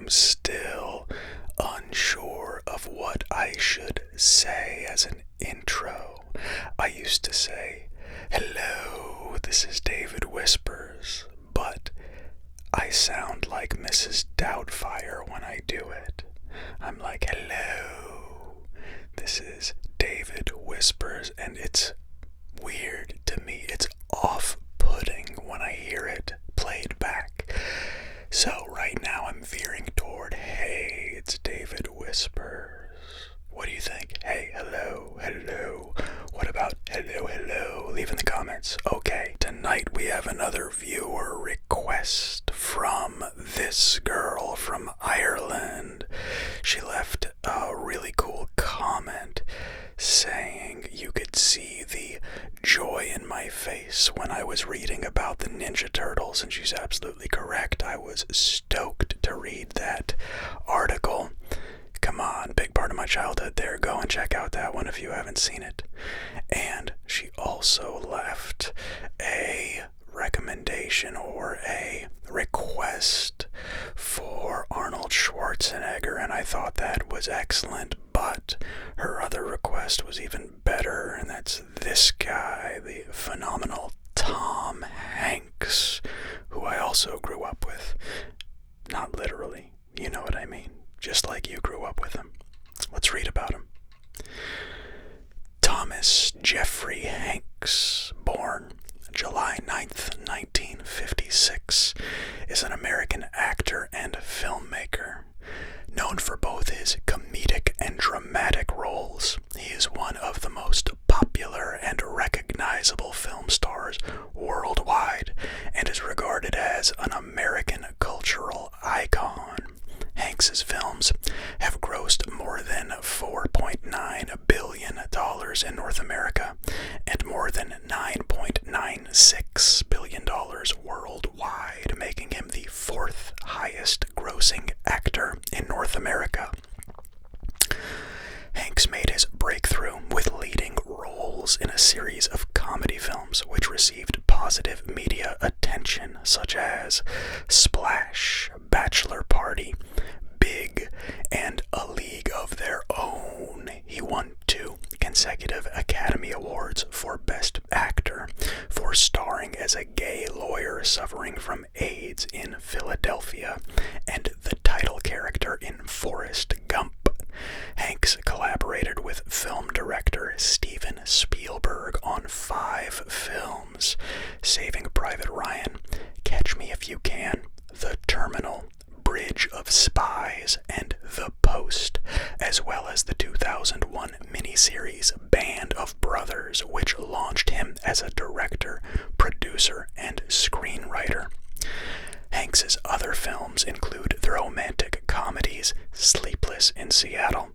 am still unsure of what I should say as an intro. I used to say, "Hello, this is David Whispers," but I sound like Mrs. Doubtfire when I do it. I'm like, "Hello, this is David Whispers," and it's weird to me. It's off-putting when I hear it played back. So right now I'm veering toward, "Hey, it's David Whispers." What do you think? Hey, hello, hello. What about hello, hello? Leave in the comments. Okay, tonight we have another viewer request from this girl from Ireland. She left a really cool comment saying you could see the joy in my face when I was reading about the Ninja Turtles, and she's absolutely correct. I was stoked to read that article. Come on, big part of my childhood there. Go and check out that one if you haven't seen it. And she also left a recommendation or a request for Arnold Schwarzenegger, and I thought that was excellent, but her other request was even better, and that's this guy, the phenomenal Tom Hanks, who I also grew up with. Not literally, you know what I mean, just like you grew up with him. Let's read about him. Thomas Jeffrey Hanks, born July 9th, 1956, is an American actor and filmmaker. Known for both his comedic and dramatic roles, he is one of the most popular and recognizable film stars worldwide and is regarded as an American cultural icon. Hanks's films have grossed more than $4.9 billion in North America and more than $9.96 billion worldwide, making him the fourth highest grossing actor in North America. Hanks made his breakthrough with leading roles in a series of comedy films which received positive media attention, such as Splash, Bachelor Party, Big, and A League of Their Own. He won 2 consecutive Academy Awards for Best Actor for starring as a gay lawyer suffering from AIDS in Philadelphia and the title character in Forrest Gump. Hanks collaborated with film director Steven Spielberg on 5 films: Saving Private Ryan, Catch Me If You Can, The Terminal, Bridge of Spies, and The Post, as well as the 2001 miniseries Band of Brothers, which launched him as a director, producer, and screenwriter. Hanks's other films include the romantic comedies Sleepless in Seattle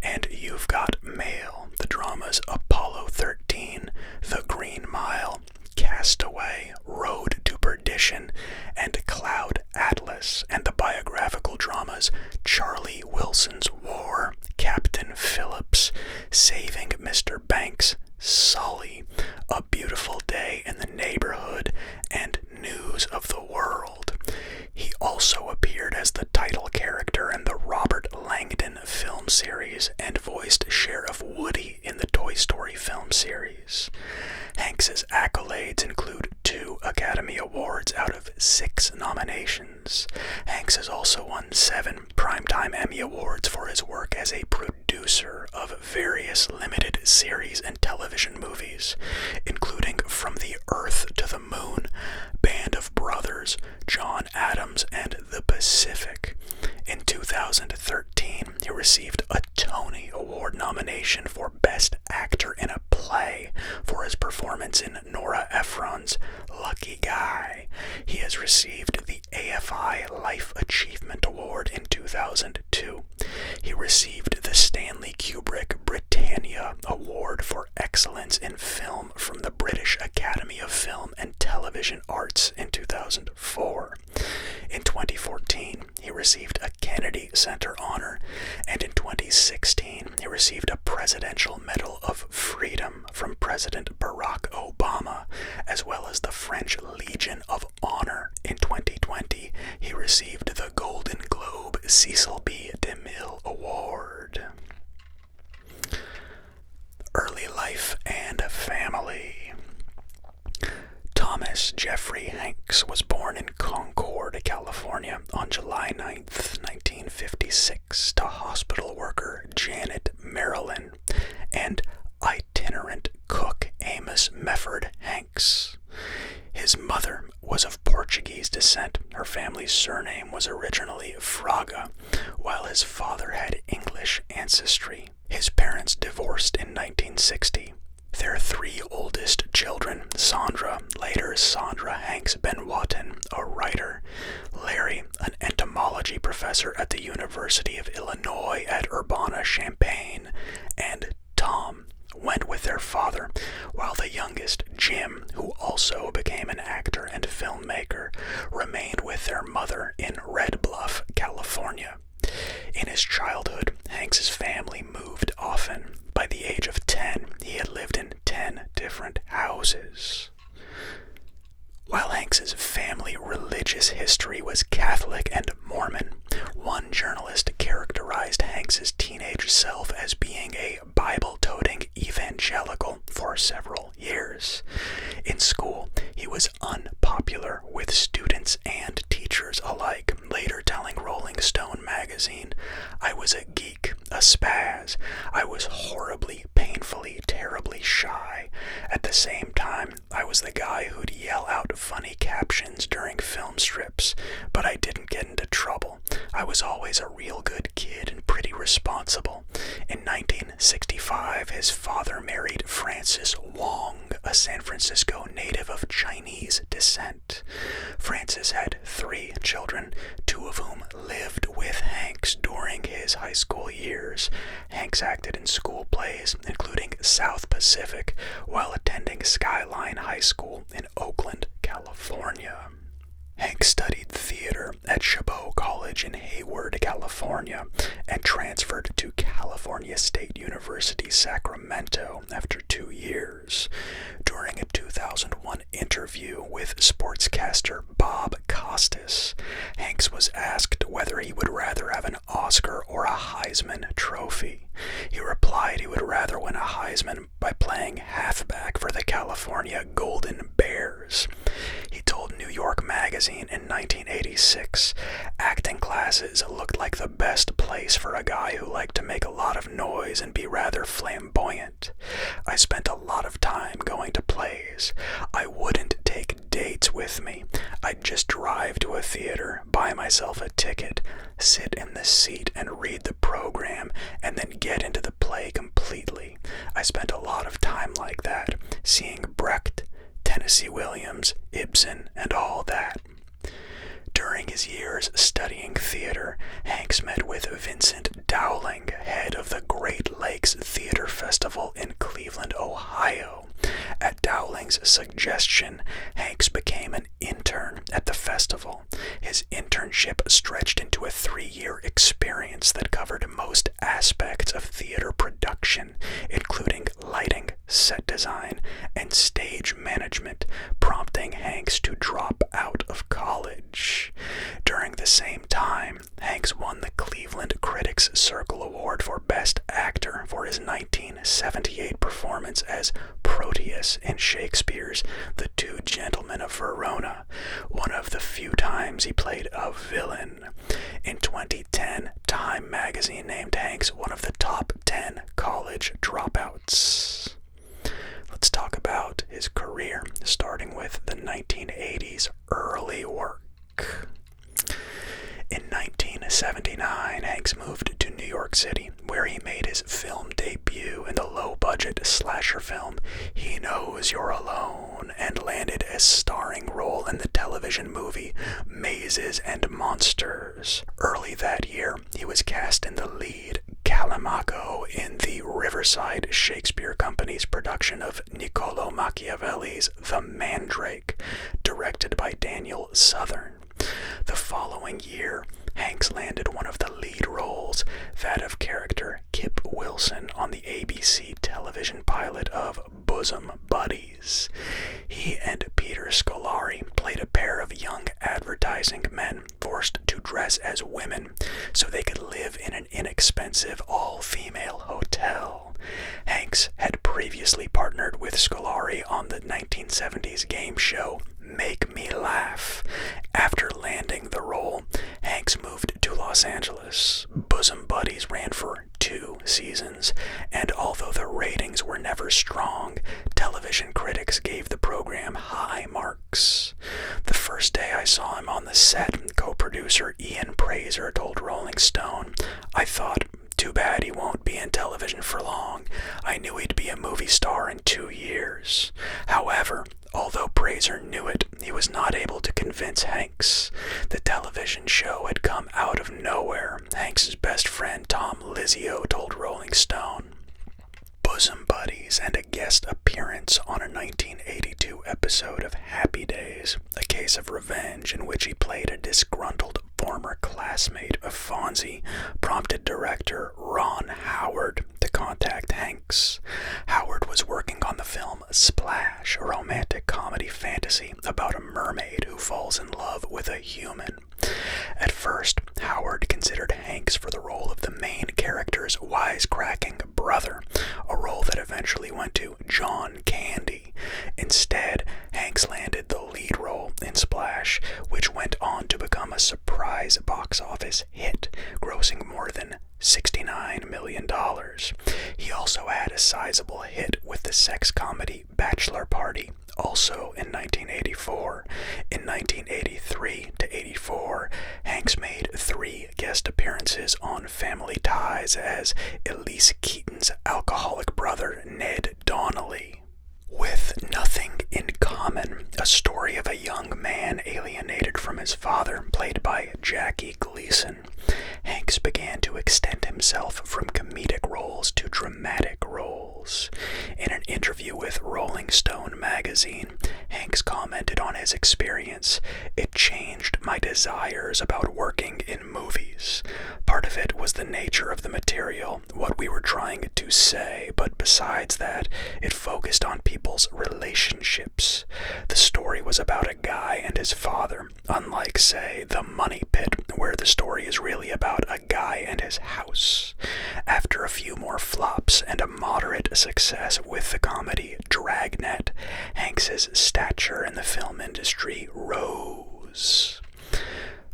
and You've Got Mail, the dramas Apollo 13, The Green Mile, Castaway, Road to Perdition, and Cloud Atlas, and the biographical dramas Charlie Wilson's War, Captain Phillips, Saving Mr. Banks, Sully, A Beautiful Day in the Neighborhood, and News of the World. He also appeared as the title character in the Robert Langdon film series and voiced Sheriff Woody in the Toy Story film series. Hanks's accolades include 2 Academy Awards out of 6 nominations. Hanks has also won 7 Primetime Emmy Awards for his work as a producer of various limited series and television movies, including From the Earth to the Moon, Band of Brothers, John Adams, and The Pacific. In 2013, he received a Tony Award nomination for Best Actor in a Play for his performance in Nora Ephron's Lucky Guy. He has received the AFI Life Achievement Award in 2002. He received the Stanley Kubrick Britannia Award for Excellence in Film from the British Academy of Film and Television Arts in 2004. In 2014, he received a Kennedy Center honor, and in 2016, he received a Presidential Medal of Freedom from President Barack Obama, as well as the French Legion of Honor. In 2020, he received the Golden Globe Gregory Hanks was born in Concord, California on July 9th, 1956 to hospital worker Janet Marilyn and itinerant cook Amos Mefford Hanks. His mother was of Portuguese descent. Her family's surname was originally Fraga, while his father had English ancestry. His parents divorced in 1960. Their three oldest children, Sandra, later Sandra Hanks Benwatton, a writer, Larry, an entomology professor at the University of Illinois at Urbana-Champaign, and Tom, went with their father, while the youngest, Jim, who also became an actor and filmmaker, remained with their mother in Red Bluff, California. In his childhood, Hanks's family moved often. By the age of 10, he had lived in 10 different houses. While Hanks's family religious history was Catholic and Mormon, one journalist characterized Hanks's teenage self as being a Bible-toting evangelical for several years. In school, he was unpopular with students and teachers alike, later telling Rolling Stone magazine, "I was a geek, a spaz. I was horribly, painfully, terribly shy. At the same time, I was the guy who'd yell out funny captions during film strips, but I didn't get into trouble. I was always a real good kid and pretty responsible." In 1965, his father married Frances Wong, a San Francisco native of Chinese descent. Frances had 3 children, 2 of whom lived with Hanks during his high school years. Hanks acted in school plays, including South Pacific, while attending Skyline High School in Oakland, California. Hanks studied theater at Chabot College in Hayward, California, and transferred to California State University, Sacramento after 2 years. During a 2001 interview with sportscaster Bob Costas, Hanks was asked whether he would rather have an Oscar or a Heisman Trophy. He replied he would rather win a Heisman by playing halfback for the California Golden Bears. He told New York Magazine in 1986, "Acting classes looked like the best place for a guy who liked to make a lot of noise and be rather flamboyant. I spent a lot of time going to plays. I wouldn't take dates with me. I'd just drive to a theater, buy myself a ticket, sit in the seat and read the program, and then get into the play completely. I spent a lot of time like that, seeing Brecht, Tennessee Williams, Ibsen, and all that." During his years studying theater, Hanks met with Vincent Dowling, head of the Great Lakes Theater Festival in Cleveland, Ohio. At Dowling's suggestion, Hanks became an intern at the festival. His internship stretched into a 3-year experience that covered most aspects of theater production, including lighting, set design, and stage management, prompting Hanks to drop out of college. During the same time, Hanks won the Cleveland Critics Circle Award for Best Actor for his 1978 performance as Proteus in Shakespeare's The Two Gentlemen of Verona, one of the few times he played a villain. In 2010, Time magazine named Hanks one of the top 10 college dropouts. Let's talk about his career, starting with the 1980s early work. In 1979, Hanks moved to New York City, where he made his film debut in the low-budget slasher film He Knows You're Alone, and landed a starring role in the television movie Mazes and Monsters. Early that year, he was cast in the lead Callimaco in the Riverside Shakespeare Company's production of Niccolo Machiavelli's The Mandrake, directed by Daniel Southern. The following year, Hanks landed one of the lead roles, that of character Kip Wilson on the ABC television pilot of Bosom Buddies. He and Peter Scolari played a pair of young advertising men forced to dress as women so they could live in an inexpensive all-female hotel. Hanks previously partnered with Scolari on the 1970s game show Make Me saw him on the set, co-producer Ian Praiser told Rolling Stone. I thought, too bad he won't be in television for long. I knew he'd be a movie star in 2 years. However, although Praiser knew it, he was not able to convince Hanks. The television show had come out of nowhere, Hanks' best friend Tom Lizio told Rolling Stone. Bosom buddies and a guest appearance on a 1982 episode of Happy Days, A Case of Revenge, in which he played a disgruntled former classmate of Fonzie, prompted director Ron Howard to contact Hanks. Howard was working on the film Splash, a romantic comedy fantasy about a mermaid who falls in love with a human. At first, Howard considered Hanks for the role of the main character's wisecracking brother, a role that eventually went to John Candy. Instead, Hanks landed the lead role in Splash, which went on to become a surprise box office hit, grossing more than $69 million. He also had a sizable hit with the sex comedy Bachelor Party, also in 1984. In 1983 to 84, Hanks made 3 guest appearances on Family Ties as Elise Keaton's alcoholic brother Ned Donnelly. With Nothing in Common, a story of a young man alienated from his father, played by Jackie Gleason, Hanks began to extend himself from comedic roles to dramatic roles. In an interview with Rolling Stone magazine, Hanks commented on his experience. It changed my desires about working in movies. Part of it was the nature of the material, what we were trying to say, but besides that, it focused on people's relationships. The story was about a guy and his father, unlike, say, The Money Pit, where the story is really about a guy and his house. After a few more flops and a moderate success with the comedy Dragnet, Hanks's stature in the film industry rose.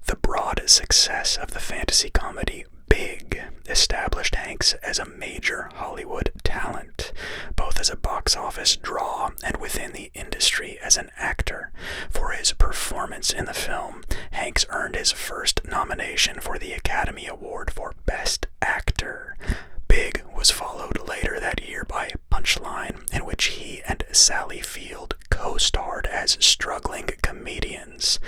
The broad success of the fantasy comedy Big established Hanks as a major Hollywood talent, both as a box office draw and within the industry as an actor. For his performance in the film, Hanks earned his first nomination for the Academy Award for Best Actor. Big was followed later that year by Punchline, in which he and Sally Field co-starred as struggling comedians.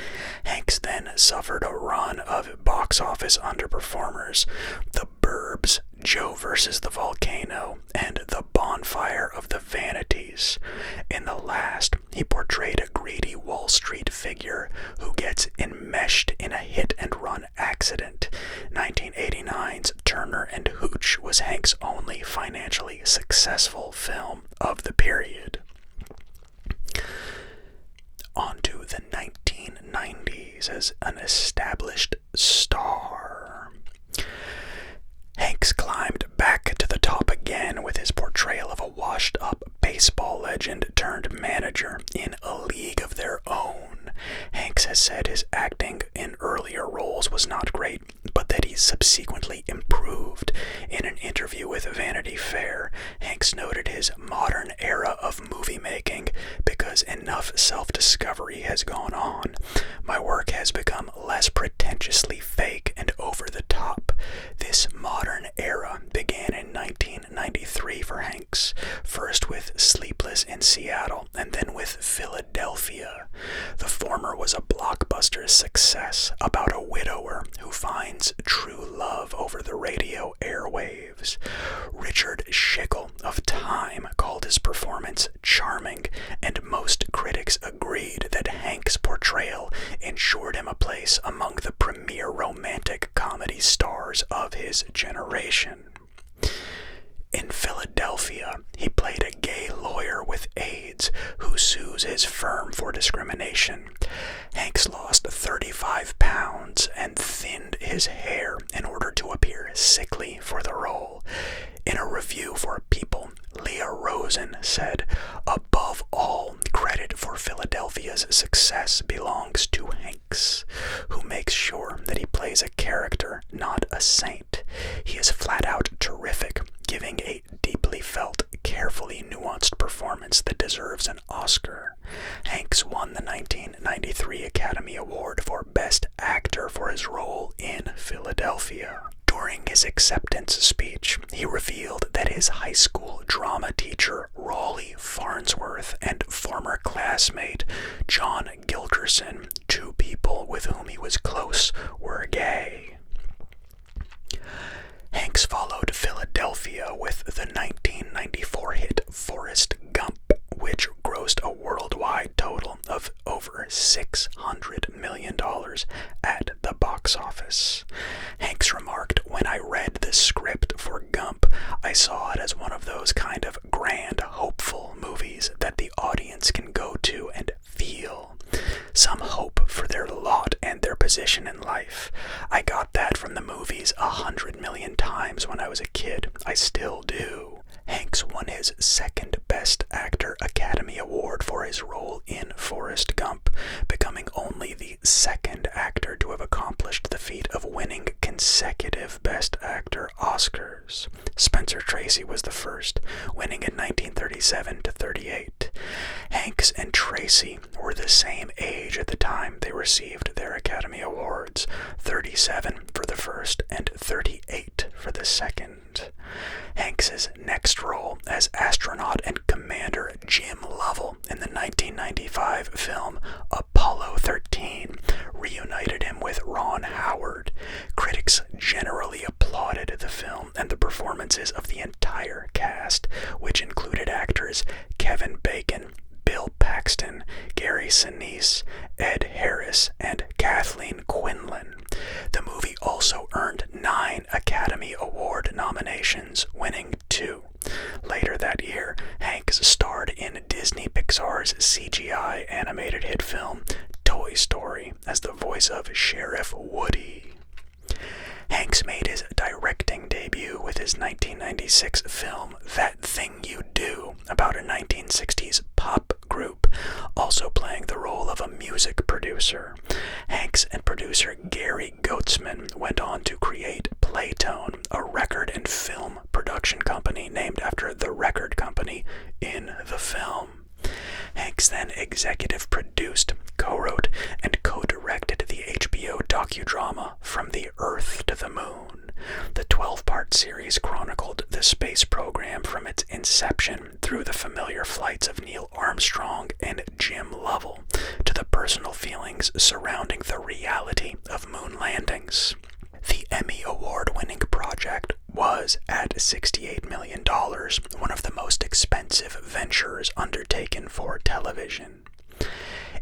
Hanks then suffered a run of box office underperformers, The Burbs, Joe vs. the Volcano, and The Bonfire of the Vanities. In the last, he portrayed a greedy Wall Street figure who gets enmeshed in a hit-and-run accident. 1989's Turner and Hooch was Hanks' only financially successful film of the period. On to the 1990s as an established star. Hanks climbed back to the top again with his portrayal of a washed-up baseball legend turned manager in A League of Their Own. Hanks has said his acting in earlier roles was not great, but that he subsequently improved. In an interview with Vanity Fair, Hanks noted his modern era of movie making because enough self-discovery has gone on. My work has become less pretentiously fake and over the top. This modern era began in 1993 for Hanks, first with Sleepless in Seattle and then with Philadelphia. The former was a blockbuster success about a widower who finds true love over the radio airwaves. Richard Schickel of Time called his performance charming, and most critics agreed that Hanks' portrayal ensured him a place among the premier romantic comedy stars of his generation. In Philadelphia, he played a gay lawyer with AIDS who sues his firm for discrimination. Hanks lost 35 pounds and thinned his hair in order to appear sickly for the role. In a review for People, Leah Rosen said, "Above all, credit for Philadelphia's success belongs to Hanks, who makes sure that he plays a character, not a saint. He is flat out terrific, giving a deeply felt, carefully nuanced performance that deserves an Oscar." Hanks won the 1993 Academy Award position in life. I got that from the movies 100 million times when I was a kid. I still do. Hanks won his second Best Actor Academy Award for his role in Forrest Gump, becoming only the second actor to have accomplished the feat of winning consecutive Best Actor Oscars. Spencer Tracy was the first, winning in 1937 to 38. Hanks and Tracy were the same age at the time they received their Academy Awards, 37 for the first and 38 for the second. Hanks's next role as astronaut and Commander Jim Lovell in the 1995 film Apollo 13 reunited him with Ron Howard. Critics generally applauded the film and the performances of the entire cast, which included actors Kevin Bacon, Bill Paxton, Gary Sinise, Ed Harris, and Kathleen Quinlan. The movie also earned 9 Academy Award nominations, winning 2. Later that year, Hanks starred in Disney Pixar's CGI animated hit film Toy Story as the voice of Sheriff Woody. Hanks made his directing debut with his 1996 film That Thing You Do, about a 1960s pop group, also playing the role of a music producer. Hanks and producer Gary Goetzman went on to create Playtone, a record and film production company named after the record company in the film. Hanks then executive produced, co-wrote, and co-directed the HBO docudrama From the Earth to the Moon. The 12-part series chronicled the space program from its inception through the familiar flights of Neil Armstrong and Jim Lovell to the personal feelings surrounding the reality of moon landings. The Emmy Award-winning project was, at $68 million, one of the most expensive ventures undertaken for television.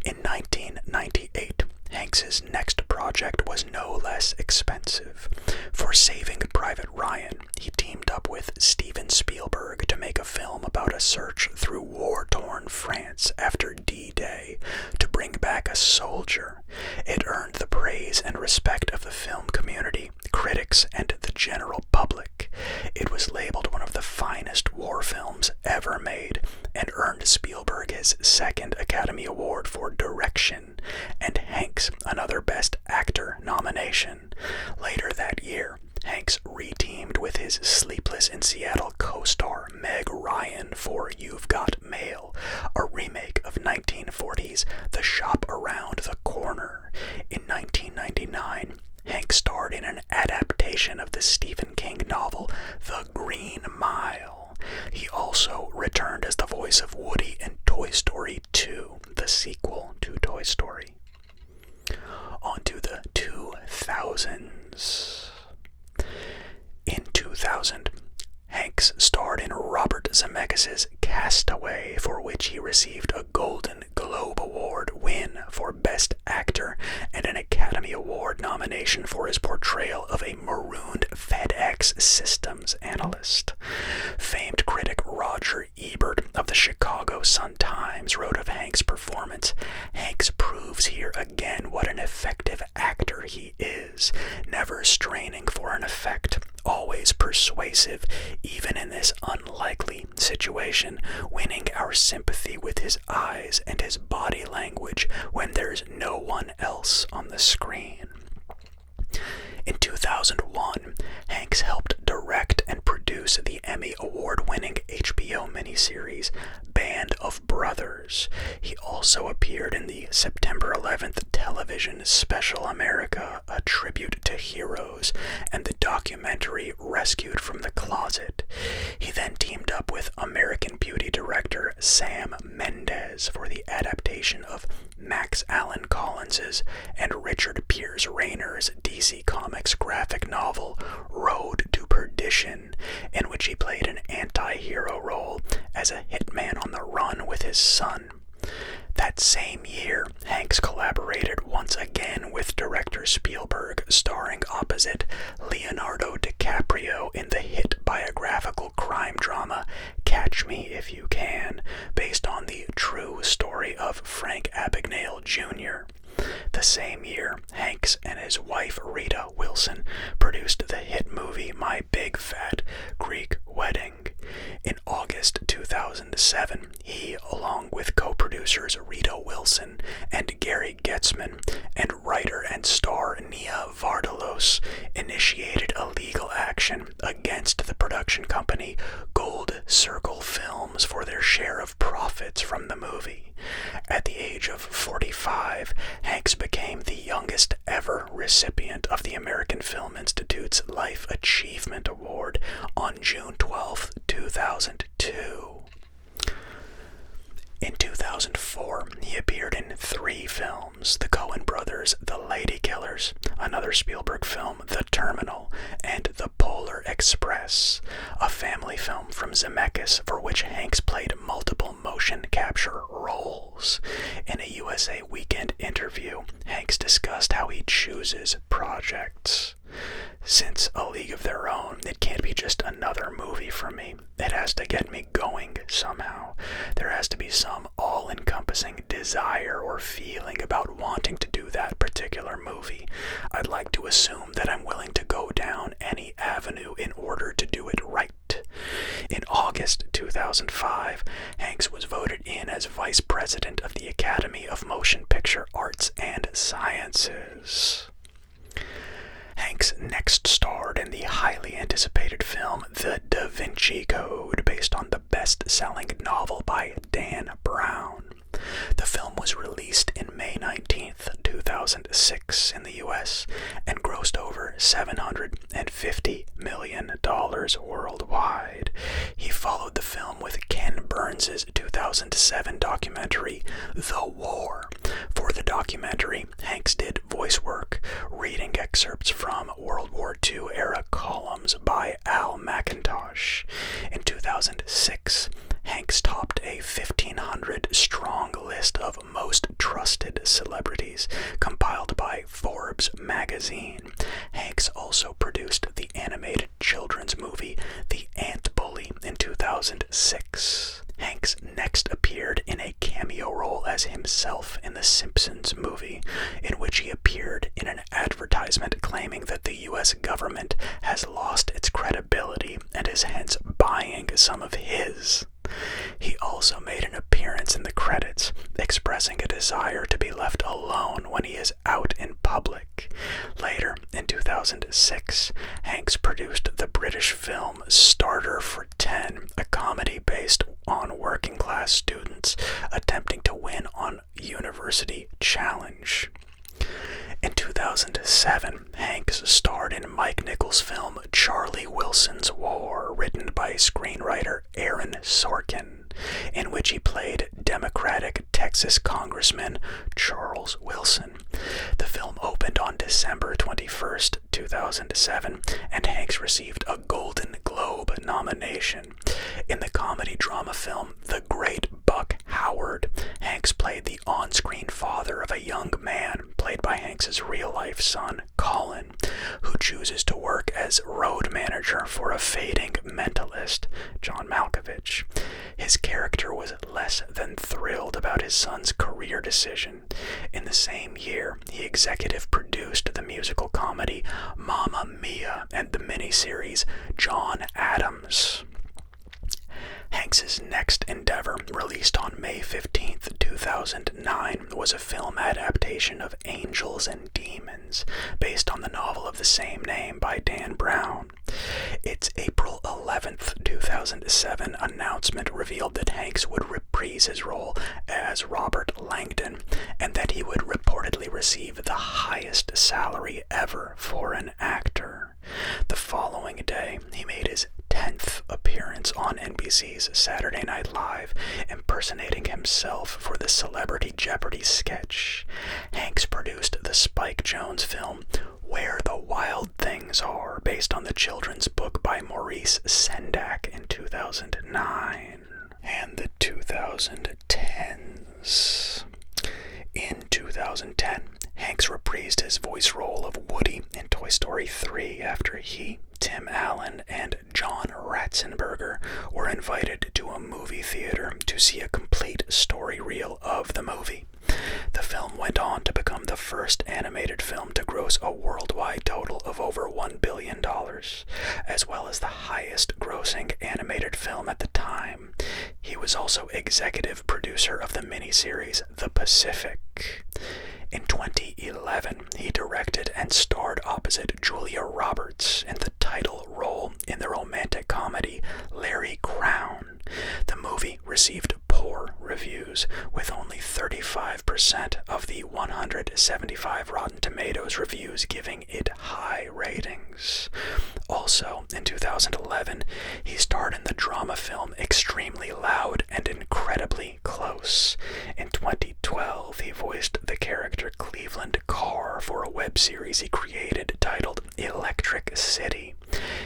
In 1998, Hanks's next project was no less expensive. For Saving Private Ryan, he teamed up with Steven Spielberg to make a film about a search through war-torn France after D-Day to bring back a soldier. It earned the praise and respect of the film community, critics, and the general public. It was labeled one of the finest war films ever made and earned Spielberg his second Academy Award for direction, and Hanks another Best Actor nomination. Later that year, Hanks re-teamed with his Sleepless in Seattle co-star Meg Ryan for You've Got Mail, a remake of 1940's The Shop Around the Corner. In 1999, Hanks starred in an adaptation of the Stephen King novel The Green Mile. He also returned as the voice of Woody in Toy Story 2, the sequel to Toy Story. On to the 2000s. In 2000, Hanks starred in Robert Zemeckis' Castaway, for which he received a Golden Globe Award win for Best Actor and an Academy Award nomination for his portrayal of a marooned FedEx systems analyst. Famed critic Roger Ebert of the Chicago Sun-Times wrote of Hanks' performance, "Hanks proves here again what an effective actor he is, never straining for an effect, always persuasive, even in this unlikely situation, winning our sympathy with his eyes and his body language when there's no one else on the screen." In 2001, Hanks helped direct and produce the Emmy Award-winning HBO miniseries Band of Brothers. He also appeared in the September 11th television special America, A Tribute to Heroes, and the documentary Rescued from the Closet. He then teamed up with American Beauty director Sam Mendes for the adaptation of Max Allan Collins's and Richard Piers Rayner's DC Comics graphic novel Road to Perdition, in which he played an anti-hero role as a hitman on the run with his son. That same year, Hanks collaborated once again with director Spielberg, starring opposite Leonardo DiCaprio in the hit biographical crime drama Catch Me If You Can, based on the true story of Frank Abagnale Jr. The same year, Hanks and his wife Rita Wilson produced the hit movie My Big Fat Greek Wedding. In August 2007, he, along with co-producers Rita Wilson and Gary Getzman and writer and star Nia Vardalos, initiated a legal action against the production company Gold Circle Films for their share of profits from the movie. At the age of 45, Hanks became the youngest ever recipient of the American Film Institute's Life Achievement Award on June 12, 2002. In 2004, he appeared in 3 films: the Coen brothers' The Lady Killers, another Spielberg film, The Terminal, and The Polar Express, a family film from Zemeckis for which Hanks played multiple motion capture roles. In a USA Weekend interview, Hanks discussed how he chooses projects. Since A League of Their Own, it can't be just another movie for me. It has to get me going somehow. There has to be some all-encompassing desire or feeling about wanting to do that particular movie. I'd like to assume that I'm willing to go down any avenue in order to do it right. In August 2005, Hanks was voted in as Vice President of the Academy of Motion Picture Arts and Sciences. Hanks next starred in the highly anticipated film The Da Vinci Code, based on the best-selling novel by Dan Brown. The film was released in May 19th, 2006 in the US and grossed over $750 million worldwide. He followed the film with Ken Burns' 2007 documentary, The War. For the documentary, Hanks did voice work, reading excerpts from World War II era columns by Al McIntosh. In 2006, Hanks topped a 1,500-strong list of most trusted celebrities compiled by Forbes magazine. Hanks also produced the animated children's movie The Ant Bully in 2006. Hanks next appeared in a cameo role as himself in The Simpsons movie, in which he appeared in an advertisement claiming that the U.S. government has lost its credibility and is hence buying some of his. He also made an appearance in the credits, expressing a desire to be left alone when he is out in public. Later, in 2006, Hanks produced the British film Starter for 10, a comedy based on working-class students attempting to win on University Challenge. In 2007, Hanks starred in Mike Nichols' film Charlie Wilson's War, written by screenwriter Aaron Sorkin, in which he played Democratic Texas Congressman Charles Wilson. The film opened on December 21st, 2007, and Hanks received a Golden Globe nomination. In the comedy drama film The Great Buck Howard, Hanks played the on-screen father of a young man, played by Hanks' real-life son, Colin, who chooses to work as road manager for a fading mentalist, John Malkovich. His character was less than thrilled about his son's career decision. In the same year, he executive produced the musical comedy Mamma Mia and the miniseries John Adams. Hanks' next endeavor, released on May 15, 2009, was a film adaptation of Angels and Demons, based on the novel of the same name by Dan Brown. Its April 11, 2007 announcement revealed that Hanks would reprise his role as Robert Langdon, and that he would reportedly receive the highest salary ever for an actor. The following day, he made his 10th appearance on NBC's Saturday Night Live, impersonating himself for the Celebrity Jeopardy sketch. Hanks produced the Spike Jonze film Where the Wild Things Are, based on the children's book by Maurice Sendak in 2009. And the 2010s. In 2010, Hanks reprised his voice role of Woody in Toy Story 3 after he, Tim Allen, and John Ratzenberger were invited to a movie theater to see a complete story reel of the movie. The film went on to become the first animated film to gross a worldwide total of over $1 billion, as well as the highest grossing animated film at the time. He was also executive producer of the miniseries The Pacific. In 2011, he directed and starred opposite Julia Roberts in the title role in the romantic comedy Larry Crowne. The movie received poor reviews, with only 35% of the 175 Rotten Tomatoes reviews giving it high ratings. Also, in 2011, he starred in the drama film Extremely Loud and Incredibly Close. In 2012, he voiced the character Cleveland Carr for a web series he created titled Electric City.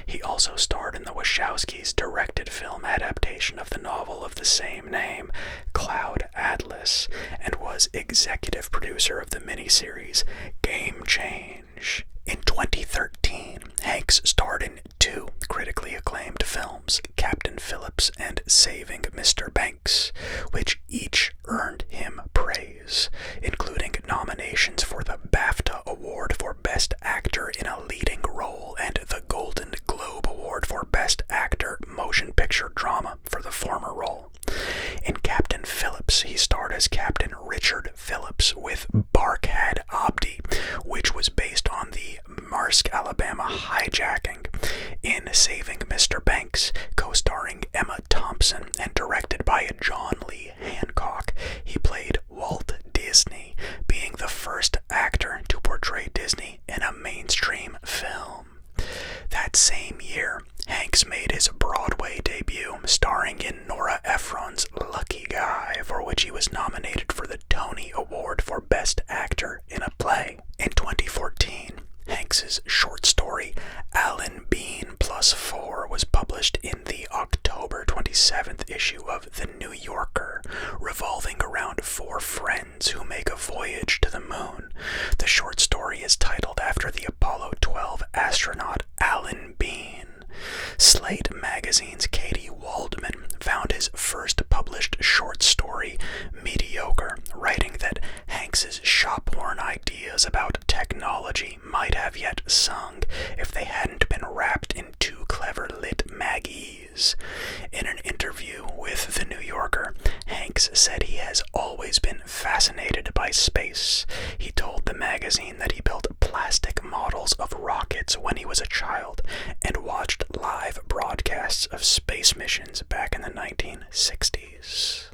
He also starred in the Wachowskis' directed film adaptation of the novel of the same name, Cloud Atlas, and was executive producer of the miniseries Game Change. In 2013, Hanks starred in two critically acclaimed films, Captain Phillips and Saving Mr. Banks, which each earned him praise, including nominations for the BAFTA Award for Best Actor in a Leading Role and the Golden Globe Award for Best Actor Motion Picture Drama for the former role. In Captain Phillips, he starred as Captain Richard Phillips with Barkhad Abdi, which was based on the Marsk, Alabama hijacking. In Saving Mr. Banks, co-starring Emma Thompson and directed by John Lee Hancock, he played Walt Disney, being the first actor to portray Disney in a mainstream film. That same year, Hanks made his Broadway debut, starring in Nora Ephron's Lucky Guy, for which he was nominated for the Tony Award for Best Actor in a Play. In 2014, Hanks's short story Alan Bean Plus 4 was published in the October 27th issue of The New Yorker, revolving around four friends who make a voyage to the moon. The short story is titled after the Apollo 12 astronaut Alan Bean. Slate Magazine's Katie Waldman found his first published short story mediocre, writing that Hanks's shop-worn ideas about technology might have yet sung if they hadn't been wrapped in too clever lit Maggies. In an interview with The New Yorker, Hanks said he has always been fascinated by space. He told the magazine that he built plastic models of rockets when he was a child and watched live broadcasts of space missions back in the 1960s.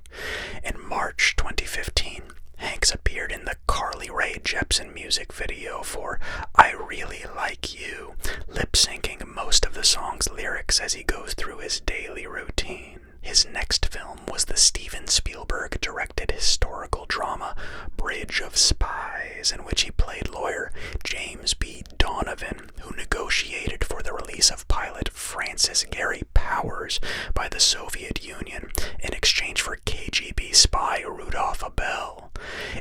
In March 2015, Hanks appeared in the Carly Rae Jepsen music video for I Really Like You, lip-syncing most of the song's lyrics as he goes through his daily routine. His next film was the Steven Spielberg-directed historical drama Bridge of Spies, in which he played lawyer James B. Donovan, who negotiated for the release of pilot Francis Gary Powers by the Soviet Union in exchange for KGB spy Rudolph Abel.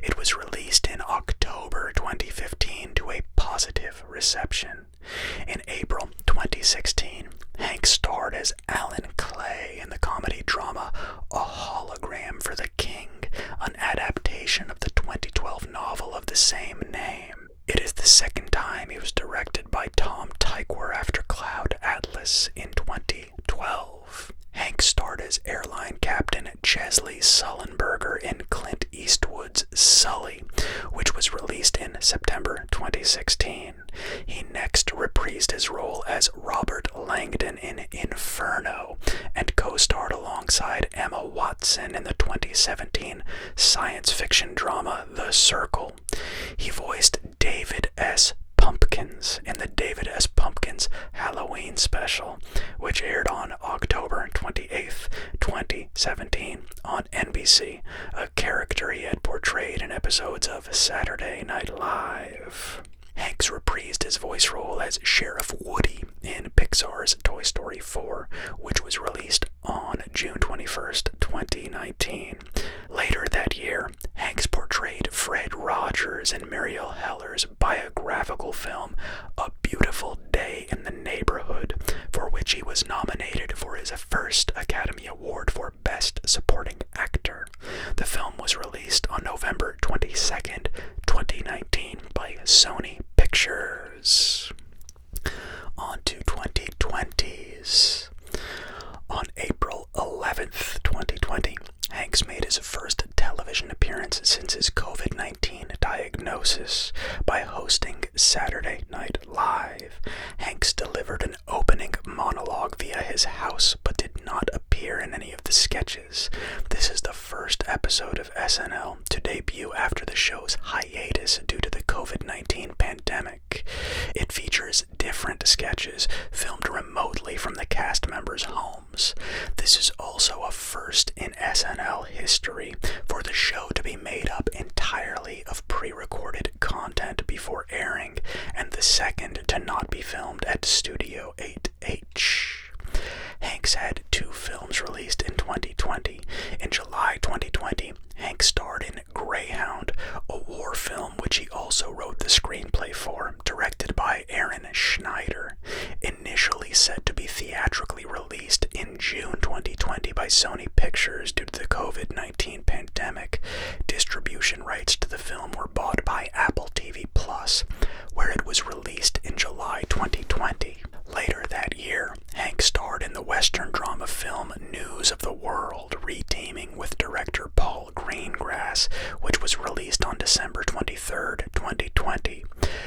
It was released in October 2015 to a positive reception. In April 2016, Hanks starred as Alan Clay in the comedy drama A Hologram for the King, an adaptation of the 2012 novel of the same name. It is the second time he was directed by Tom Tykwer after Cloud Atlas in 2012. Hanks starred as airline captain Chesley Sullenberger in Clint Eastwood's Sully, which was released in September 2016. He next reprised his role as Robert Langdon in Inferno and co-starred alongside Emma Watson in the 2017 science fiction drama The Circle. He voiced David S. Pumpkins in the David S. Pumpkins Halloween special, which aired on October 28th, 2017 on NBC, a character he had portrayed in episodes of Saturday Night Live. Hanks reprised his voice role as Sheriff Woody in Pixar's Toy Story 4, which was released on June 21st, 2019. Later that year, Hanks portrayed Fred Rogers in Muriel Heller's biographical film A Beautiful Day in the Neighborhood, for which he was nominated for his first Academy Award for Best Supporting Actor. The film was released on November 22nd, 2019 Sony Pictures. On to 2020s. On April 11th, 2020, Hanks made his first television appearance since his COVID-19 diagnosis by hosting Saturday Night Live. Hanks delivered an opening monologue via his house but did not appear in any of the sketches. This is the first episode of SNL to debut after the show's hiatus due to the COVID-19 pandemic. It features different sketches filmed remotely from the cast members' homes. This is also a first in SNL history for the show to be made up entirely of pre-recorded content before airing, and the second to not be filmed at Studio 8H. Hanks had 2 films released in 2020. In July 2020, Hanks starred in Greyhound, a war film which he also wrote the screenplay for, directed by Aaron Schneider. Initially set to be theatrically released in June 2020 by Sony Pictures due to the COVID-19 pandemic, distribution rights to the film were bought by Apple TV+, where it was released in July 2020. Later that year, Hanks starred in the Western drama film News of the World, Reteaming with director Paul Greengrass, which was released on December 23, 2020.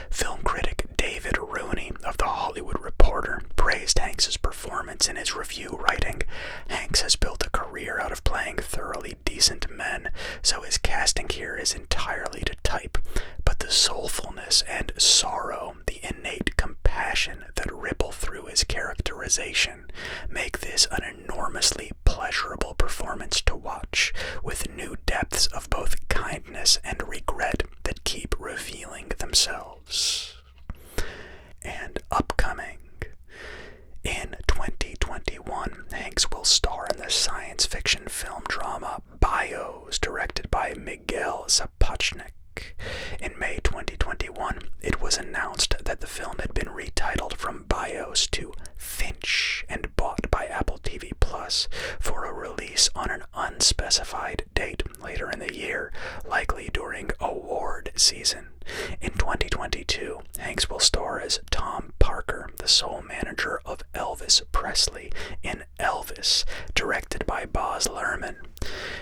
Film critic David Rooney of The Hollywood Reporter praised Hanks' performance in his review, writing, "Hanks has built a career out of playing thoroughly decent men, so his casting here is entirely to type, but the soulfulness and sorrow, the innate compassion that ripple through his characterization make this an enormously pleasurable performance to watch, with new depths of both kindness and regret that keep revealing themselves." And upcoming. In 2021, Hanks will star in the science fiction film drama Bios, directed by Miguel Sapochnik. In May 2021, it was announced that the film had been retitled from Bios to Finch and bought by Apple TV Plus for a release on an unspecified date later in the year, likely during award season. In 2022, Hanks will star as Tom Parker, the sole manager of Elvis Presley, in Elvis, directed by Baz Luhrmann.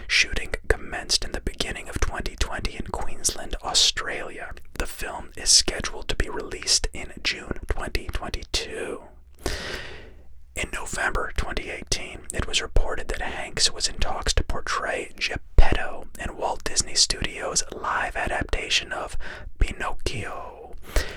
Shooting commenced in the beginning of 2020 in Queensland, Australia. The film is scheduled to be released in June 2022. In November 2018, it was reported that Hanks was in talks to portray Geppetto in Walt Disney Studios' live adaptation of Pinocchio.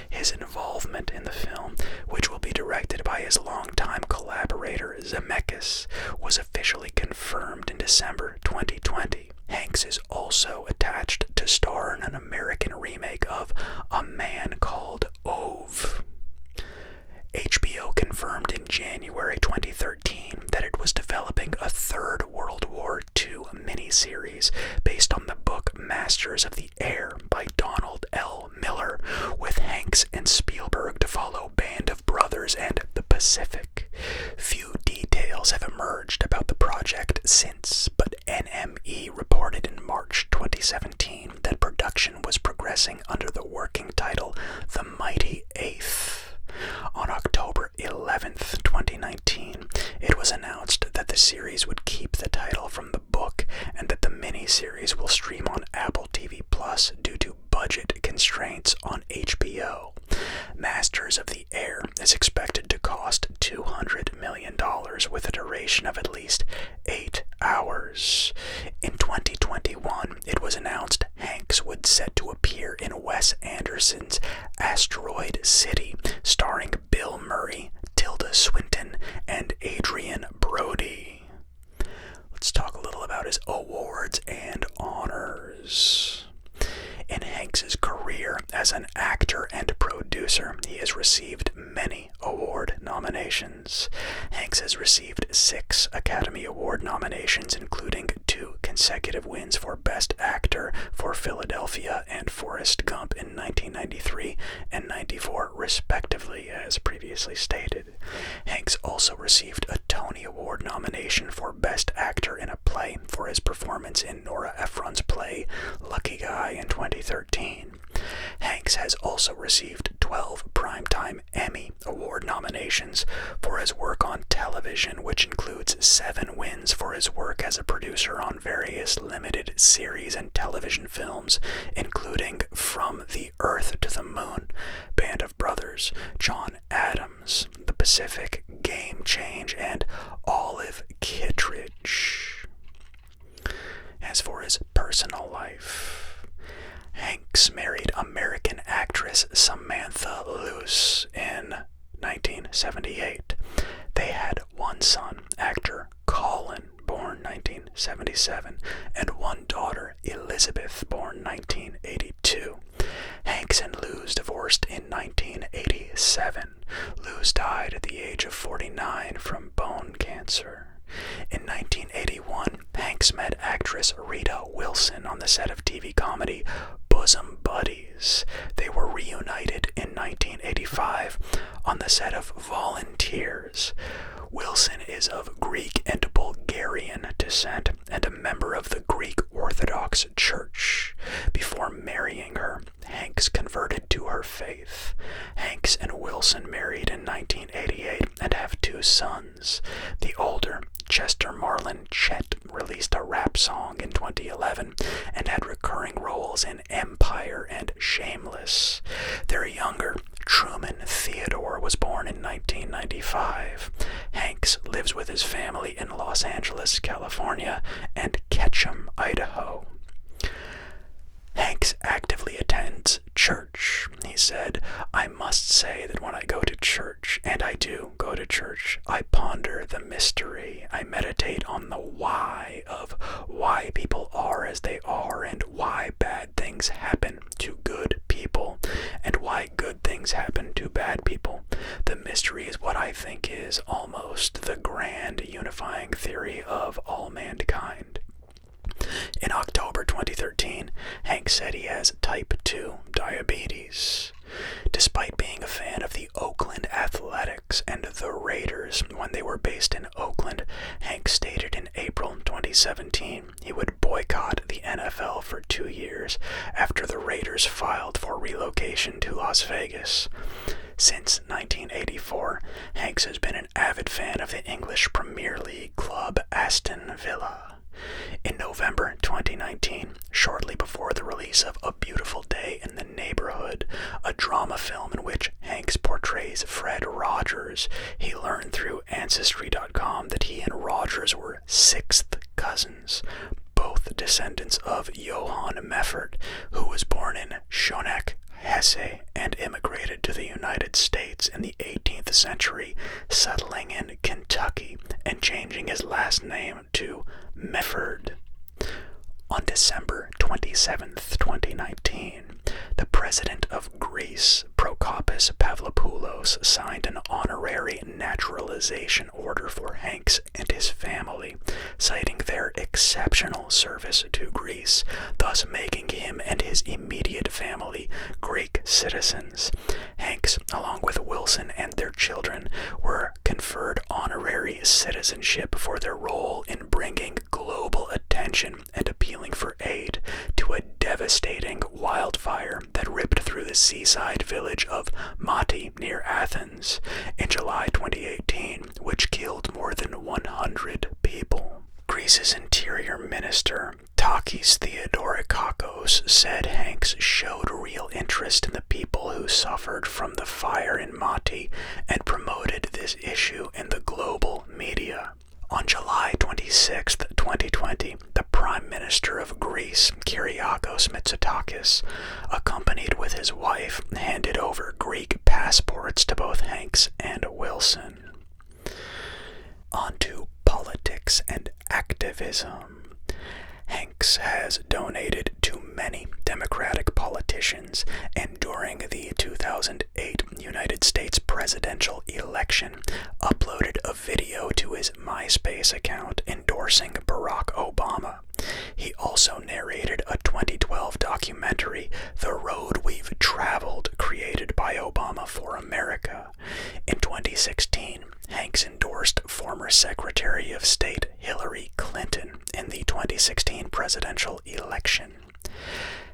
His involvement in the film, which will be directed by his longtime collaborator Zemeckis, was officially confirmed in December 2020. Hanks is also attached to star in an American remake of A Man Called Ove. HBO confirmed in January 2013 that it was developing a third World War II miniseries based on the book Masters of the Air by Donald L. Miller, with Hanks and Spielberg to follow Band of Brothers and The Pacific. Few details have emerged about the project since, but NME reported in March 2017 that production was progressing under the working title The Mighty Eighth. On October 11th, 2019, it was announced that the series would keep the title from the book and that the miniseries will stream on Apple TV Plus due to budget constraints on HBO. Masters of the Air is expected to cost $200 million with a duration of at least 8 hours. In 2021, it was announced Hanks would set to appear in Wes Anderson's Asteroid City, starring Bill Murray, Tilda Swinton, and Adrian Brody. Let's talk a little about his awards and honors. In Hanks' career as an actor and producer, he has received many award nominations. Hanks has received 6 Academy Award nominations, including 2 consecutive wins for Best Actor for Philadelphia and Forrest Gump in 1993 and 94, respectively, as previously stated. Hanks also received a Tony Award nomination for Best Actor in a Play for his performance in Nora Ephron's play Lucky Guy in 2013. Hanks has also also received 12 Primetime Emmy Award nominations for his work on television, which includes 7 wins for his work as a producer on various limited series and television films, including From the Earth to the Moon, Band of Brothers, John Adams, The Pacific, Game Change, and Olive Kittredge. As for his personal life, Hanks married American actress Samantha Luce in 1978. They had one son, actor Colin, born 1977, and one daughter, Elizabeth, born 1982. Hanks and Luce divorced in 1987. Luce died at the age of 49 from bone cancer. In 1981, Hanks met actress Rita Wilson on the set of TV comedy Bosom Buddies. They were reunited in 1985 on the set of Volunteers. Wilson is of Greek and Bulgarian descent and a member of the Greek Orthodox Church. Before marrying her, Hanks converted to her faith. Hanks and Wilson married in 1988 and have 2 sons. The older, Chester Marlin Chet, released a rap song in 2011 and had recurring roles in Empire and Shameless. Their younger, Truman Theodore, was born in 1995. Hanks lives with his family in Los Angeles, California, and Ketchum, Idaho. Hanks actively attends church. He said, "I must say that when I go to church, and I do go to church, I ponder the mystery. I meditate on the why of why people are as they are and why bad things happen to good people and why good things happen to bad people. The mystery is what I think is almost the grand unifying theory of all mankind." In October 2013, Hanks said he has type 2 diabetes. Despite being a fan of the Oakland Athletics and the Raiders when they were based in Oakland, Hanks stated in April 2017 he would boycott the NFL for 2 years after the Raiders filed for relocation to Las Vegas. Since 1984, Hanks has been an avid fan of the English Premier League club Aston Villa. In November 2019, shortly before the release of A Beautiful Day in the Neighborhood, a drama film in which Hanks portrays Fred Rogers, he learned through Ancestry.com that he and Rogers were 6th cousins, both descendants of Johann Meffert, who was born in Schoneck, Hesse, and immigrated to the United States in the 18th century, settling in Kentucky and changing his last name to Mefford. On December 27, 2019, the president of Greece, Prokopis Pavlopoulos, signed an honorary naturalization order for Hanks and his family, citing their exceptional service to Greece, thus making him and his immediate family Greek citizens. Hanks, along with Wilson and their children, were conferred honorary citizenship for their role in bringing global attention and appealing for aid to a devastating wildfire that ripped through the seaside village of Mati near Athens in July 2018, which killed more than 100 people. Greece's interior minister, Takis Theodorakakos, said Hanks showed real interest in the people who suffered from the fire in Mati and promoted this issue in the global media. On July 26, 2020, the Prime Minister of Greece, Kyriakos Mitsotakis, accompanied with his wife, handed over Greek passports to both Hanks and Wilson. On to politics and activism. Hanks has donated to many Democratic politicians, and during the 2008 United States presidential election, uploaded a video to his MySpace account endorsing Barack Obama. He also narrated a 2012 documentary, The Road We've Traveled, created by Obama for America. In 2016, Hanks endorsed former Secretary of State Hillary Clinton in the 2016 presidential election.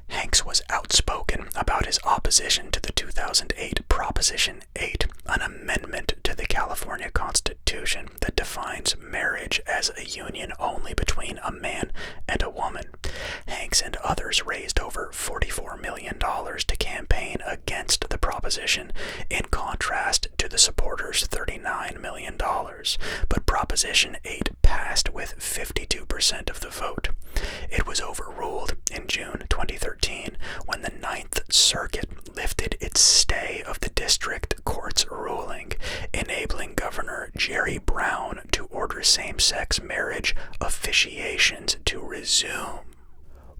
Hanks was outspoken about his opposition to the 2008 Proposition 8, an amendment to the California Constitution that defines marriage as a union only between a man and a woman. Hanks and others raised over $44 million to campaign against the proposition, in contrast to the supporters' $39 million. But Proposition 8 passed with 52% of the vote. It was overruled in June 2013 when the Ninth Circuit lifted its stay of the district court's ruling, enabling Governor Jerry Brown to order same-sex marriage officiations to resume.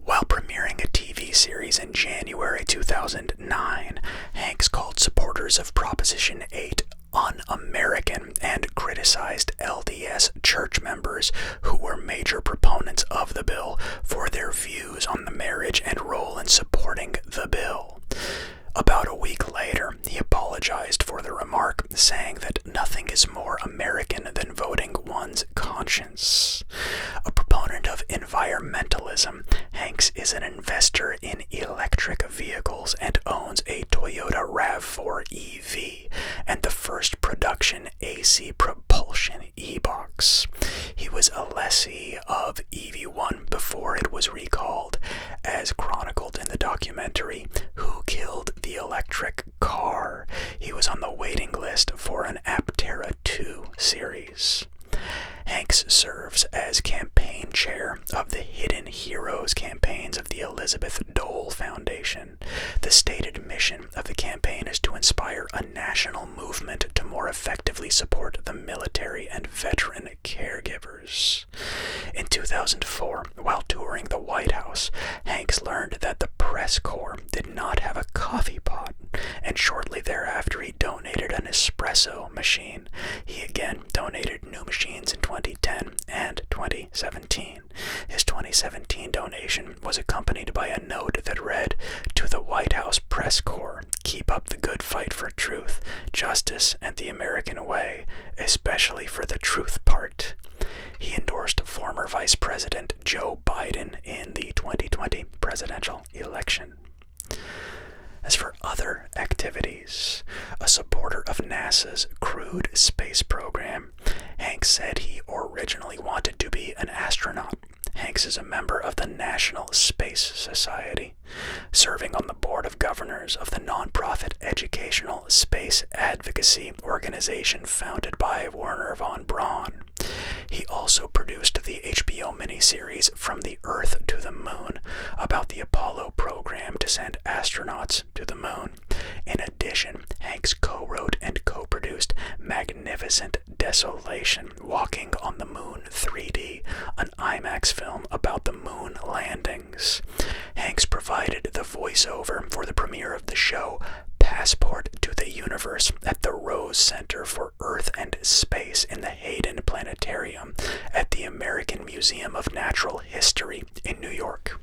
While premiering a TV series in January 2009, Hanks called supporters of Proposition 8 un-American and criticized LDS church members who were major proponents of the bill for their views on the marriage and role in supporting the bill. About a week later, he apologized for the remark, saying that nothing is more American than voting one's conscience. A proponent of environmentalism, Hanks is an investor in electric vehicles and owns a Toyota RAV4 EV and the first production AC propulsion e-box. He was a lessee of EV1 before it was recalled, as chronicled in the documentary Who Killed the Electric Car. He was on the waiting list for an Aptera 2 series. Hanks serves as campaign chair of the Hidden Heroes campaigns of the Elizabeth Dole Foundation. The stated mission of the campaign is to inspire a national movement to more effectively support the military and veteran caregivers. In 2004, while touring the White House, Hanks learned that the press corps did not have a coffee pot, and shortly thereafter he donated an espresso machine. He again donated new machines in 2010 and 2017. His 2017 donation was accompanied by a note that read, "To the White House press corps, keep up the good fight for truth, justice, and the American way, especially for the truth part." He endorsed former Vice President Joe Biden in the 2020 presidential election. As for other activities, a supporter of NASA's crewed space program, Hanks said he originally wanted to be an astronaut. Hanks is a member of the National Space Society, serving on the board of governors of the nonprofit educational space advocacy organization founded by Wernher von Braun. He also produced the HBO miniseries From the Earth to the Moon about the Apollo program to send astronauts to the moon. In addition, Hanks co-wrote and co-produced Magnificent Desolation, Walking on the Moon 3D, an IMAX film about the moon landings. Hanks provided the voiceover for the premiere of the show Passport to the Universe at the Rose Center for Earth and Space in the Hayden Planetarium at the American Museum of Natural History in New York.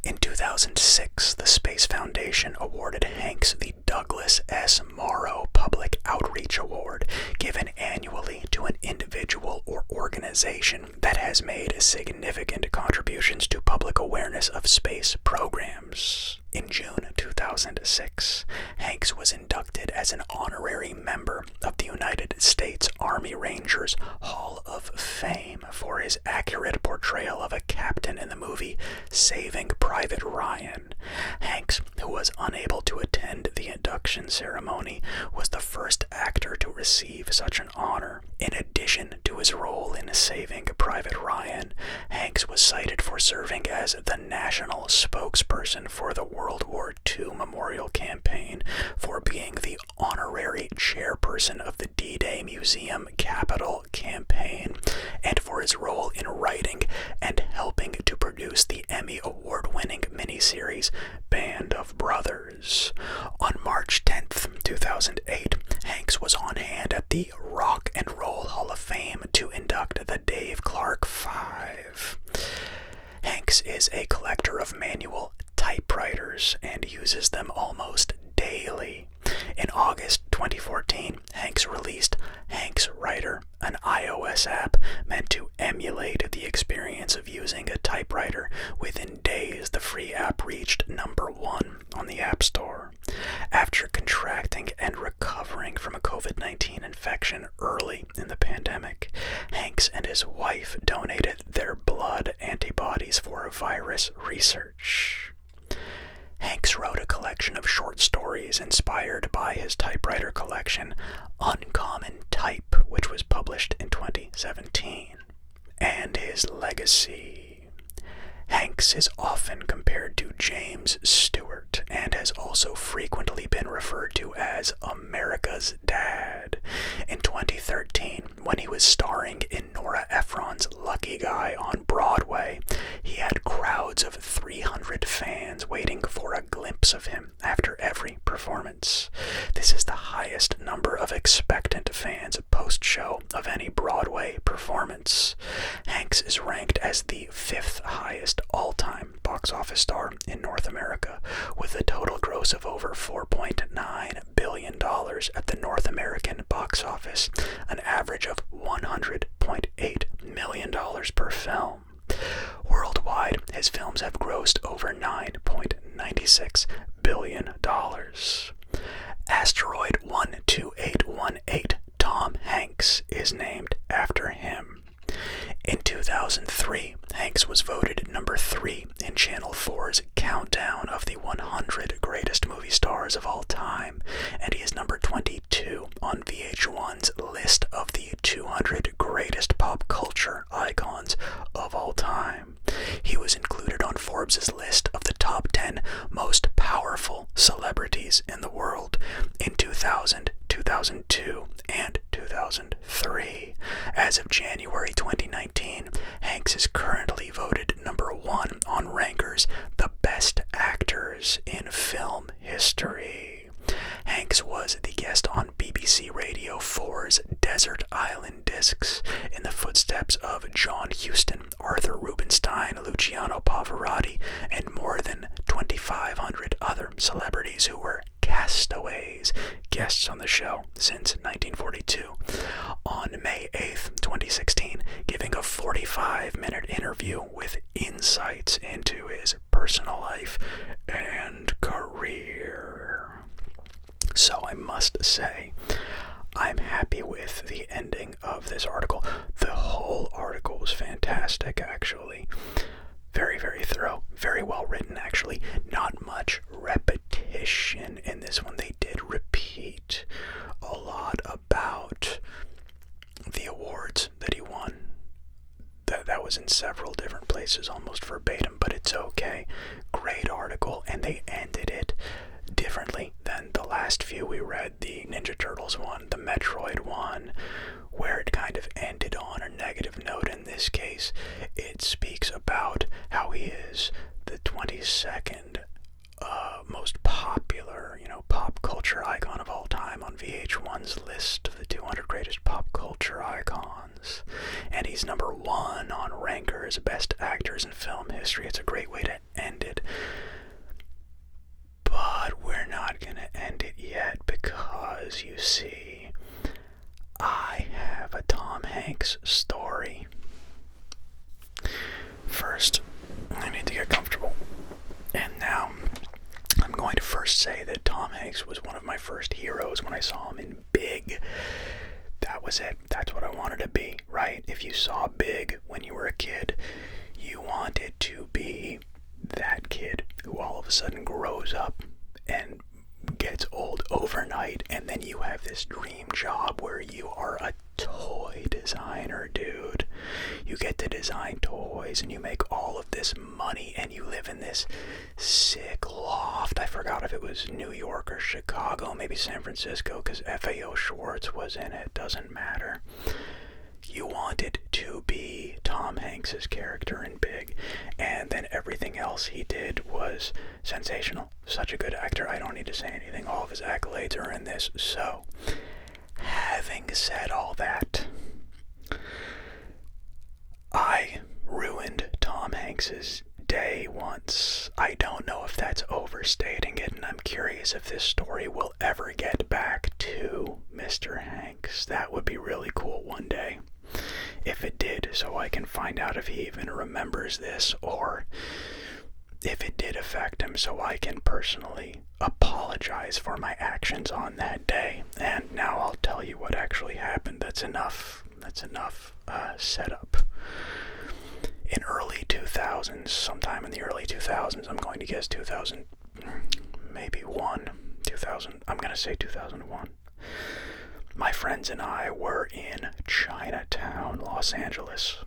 In 2006, the Space Foundation awarded Hanks the Douglas S. Morrow Public Outreach Award, given annually to an individual or organization that has made significant contributions to public awareness of space programs. In June 2006, Hanks was inducted as an honorary member of the United States Army Rangers Hall of Fame for his accurate portrayal of a captain in the movie Saving Private Ryan. Hanks, who was unable to attend the induction ceremony, was the first actor to receive such an honor. In addition to his role in Saving Private Ryan, Hanks was cited for serving as the national spokesperson for the World War II Memorial Campaign, for being the honorary chairperson of the D-Day Museum Capital Campaign, and for his role in writing and helping to produce the Emmy Award-winning miniseries Band of Brothers. On March 10th, 2008, Hanks was on hand at the Rock and Roll Hall of Fame to induct the Dave Clark Five. Hanks is a collector of manual typewriters and uses them almost daily. In August 2014, Hanks released Hanks Writer, an iOS app meant to emulate the experience of using a typewriter. Within days, the free app reached #1 on the App Store. after contracting and recovering from a COVID-19 infection early in the pandemic. Hanks and his wife donated their blood antibodies for virus research. Hanks wrote a collection of short stories inspired by his typewriter collection, Uncommon Type, which was published in 2017. And his legacy. Hanks is often compared to James Stewart and has also frequently been referred to as America's Dad. In 2013, when he was starring in Nora Ephron's Lucky Guy on Broadway, he had crowds of 300 fans waiting for a glimpse of him after every performance. This is the highest number of expectant fans post-show of any Broadway performance. Hanks is ranked as the 5th highest all-time box office star in North America, with a total gross of over $4.9 billion at the North American box office, an average of $100.8 million per film. Worldwide, his films have grossed over $9.96 billion. Asteroid 12818 Tom Hanks is named after him. In 2003, Hanks was voted number 3 in Channel 4's countdown of the 100 greatest movie stars of all time, and he is number 22 on VH1's list of the 200 greatest pop culture icons of all time. He was included on Forbes' list of the top 10 most powerful celebrities in the world in 2000, 2002, and 2003. As of January 2019, Hanks is currently voted number 1 on Ranker's The Best Actors in Film History. Hanks was the guest on BBC Radio 4's Desert Island Discs in the footsteps of John Huston, Arthur Rubinstein, Luciano Pavarotti, and more than 2,500 other celebrities who were castaways, guests on the show since 1942. On May 8th, 2016, giving a 45-minute interview with insights into his personal life and career. So I must say, I'm happy with the ending of this article. The whole article was fantastic, actually. Very, very thorough. Very well written, actually. Not much repetition in this one. They did repeat a lot about the awards that he won. That was in several different places, almost verbatim, but it's okay. Great article, and they ended it differently than the last few we read. The Ninja Turtles one, the Metroid one, where it kind of ended on a negative note. In this case, it speaks about how he is the 22nd most popular, pop culture icon of all time on VH1's list of the 200 greatest pop culture icons. And he's number 1 on Ranker's Best Actors in Film History. It's a great way to end it. But we're not going to end it yet, because, you see, I have a Tom Hanks story. First, I need to get comfortable. And now, I'm going to first say that Tom Hanks was one of my first heroes when I saw him in Big. That was it. That's what I wanted to be, right? If you saw Big when you were a kid, you wanted to be that kid who all of a sudden grows up and gets old overnight, and then you have this dream job where you are a toy designer, dude. You get to design toys and you make all of this money and you live in this sick loft. I forgot if it was New York or Chicago, maybe San Francisco, because FAO Schwartz was in it. Doesn't matter. You wanted to be Tom Hanks's character in Big, and then everything else he did was sensational. Such a good actor, I don't need to say anything. All of his accolades are in this. So, having said all that, I ruined Tom Hanks's day once. I don't know if that's overstating it, and I'm curious if this story will ever get back to Mr. Hanks. That would be really cool one day, if it did, so I can find out if he even remembers this, or if it did affect him, so I can personally apologize for my actions on that day. And now I'll tell you what actually happened. That's enough setup. In early 2000s, sometime in the early 2000s, I'm going to guess 2000, maybe 2000, I'm going to say 2001. My friends and I were in Chinatown, Los Angeles.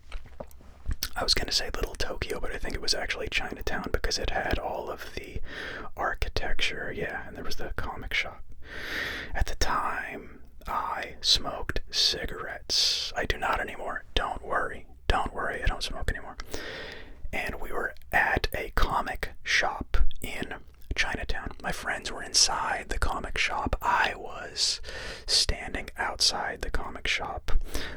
I was going to say Little Tokyo, but I think it was actually Chinatown because it had all of the architecture, and there was the comic shop. At the time, I smoked cigarettes. I do not anymore. Don't worry, I don't smoke anymore. And we were at a comic shop in Chinatown. My friends were inside the comic shop. I was standing outside the comic shop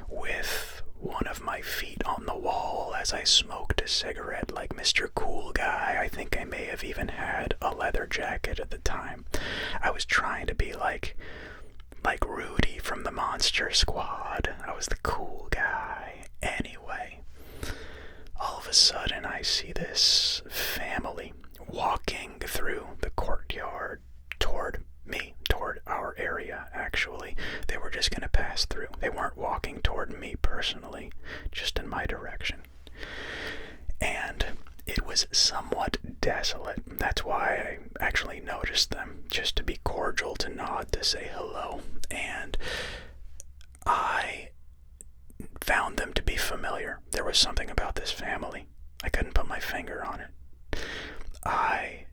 with one of my feet on the wall as I smoked a cigarette like Mr. Cool Guy. I think I may have even had a leather jacket at the time. I was trying to be like Rudy from the Monster Squad. I was the cool guy. Anyway, all of a sudden I see this family walking through the courtyard toward me, toward our area, actually. They were just going to pass through. They weren't walking toward me personally, just in my direction. And it was somewhat desolate. That's why I actually noticed them, just to be cordial, to nod, to say hello. And I found them to be familiar. There was something about this family. I couldn't put my finger on it. I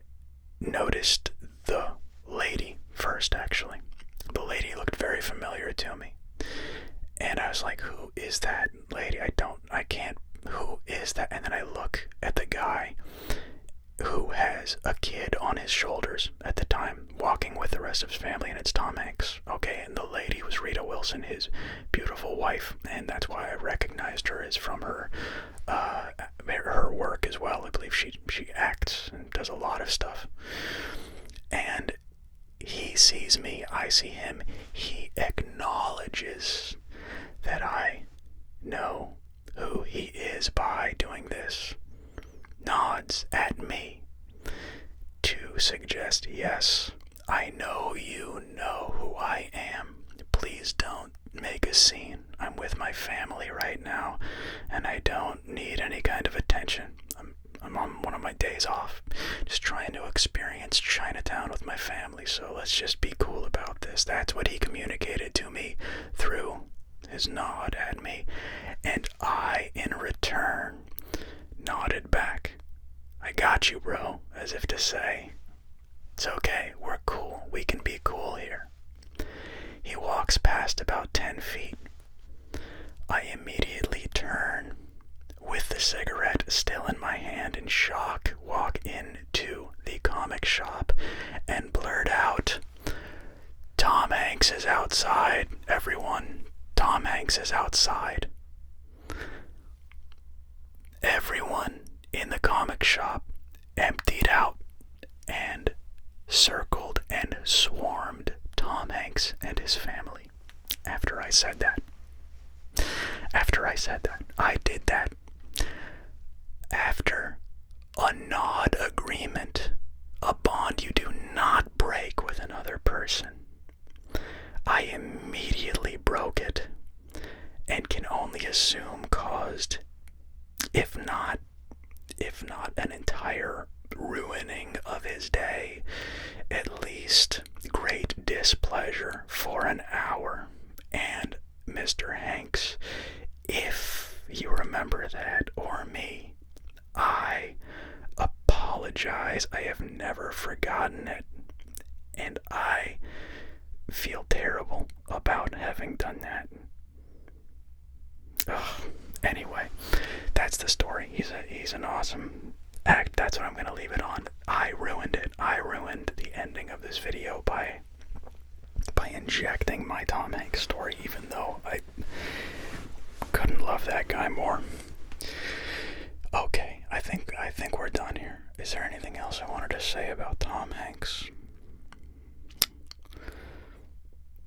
noticed the lady first, actually. The lady looked very familiar to me. And I was like, who is that lady? Who is that? And then I look at the guy who has a kid on his shoulders at the time, walking with the rest of his family, and it's Tom Hanks. Okay, and the lady was Rita Wilson, his beautiful wife, and that's why I recognized her as from her work as well. I believe she acts and does a lot of stuff. And he sees me, I see him. He acknowledges that I know who he is by doing this. Nods at me to suggest, yes, I know you know who I am. Please don't make a scene. I'm with my family right now, and I don't need any kind of attention. I'm on one of my days off, just trying to experience Chinatown with my family, so let's just be cool about this. That's what he communicated to me through his nod at me, and I, in return, nodded back. I got you, bro, as if to say, it's okay, we're cool, we can be cool here. He walks past about 10 feet. I immediately turn, with the cigarette still in my hand, in shock, walk into the comic shop and blurt out, Tom Hanks is outside, everyone. Tom Hanks is outside. Everyone in the comic shop emptied out and circled and swarmed Tom Hanks and his family. After I said that, I did that after a nod agreement, a bond you do not break with another person. I immediately broke it, and can only assume caused, if not an entire ruining of his day, at least great displeasure for an hour. And Mr. Hanks, if you remember that, or me, I apologize. I have never forgotten it, and I feel terrible about having done that. Ugh. Anyway, that's the story. He's an awesome act. That's what I'm going to leave it on. I ruined it. I ruined the ending of this video by injecting my Tom Hanks story, even though I couldn't love that guy more. Okay, I think we're done here. Is there anything else I wanted to say about Tom Hanks?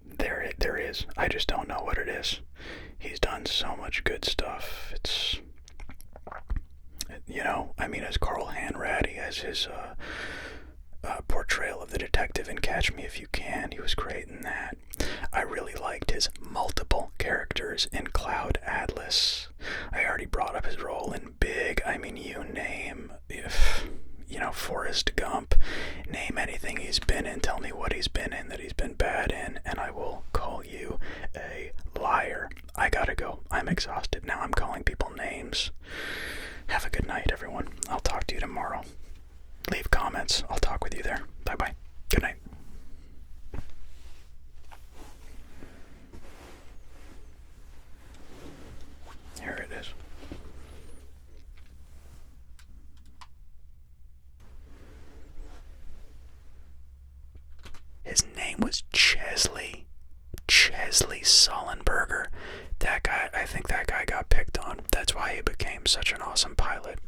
There is. I just don't know what it is. He's done so much good stuff. I mean, as Carl Hanratty, as his portrayal of the detective in Catch Me If You Can. He was great in that. I really liked his multiple characters in Cloud Atlas. I already brought up his role in Big. I mean, you name, Forrest Gump. Name anything he's been in. Tell me what he's been in that he's been bad in, and I will call you a liar. I gotta go. I'm exhausted. Now I'm calling people names. Have a good night, everyone. I'll talk to you tomorrow. Leave comments. I'll talk with you there. Bye-bye. Good night. Here it is. His name was Chesley Sullenberger. That guy, I think that guy got picked on. That's why he became such an awesome pilot.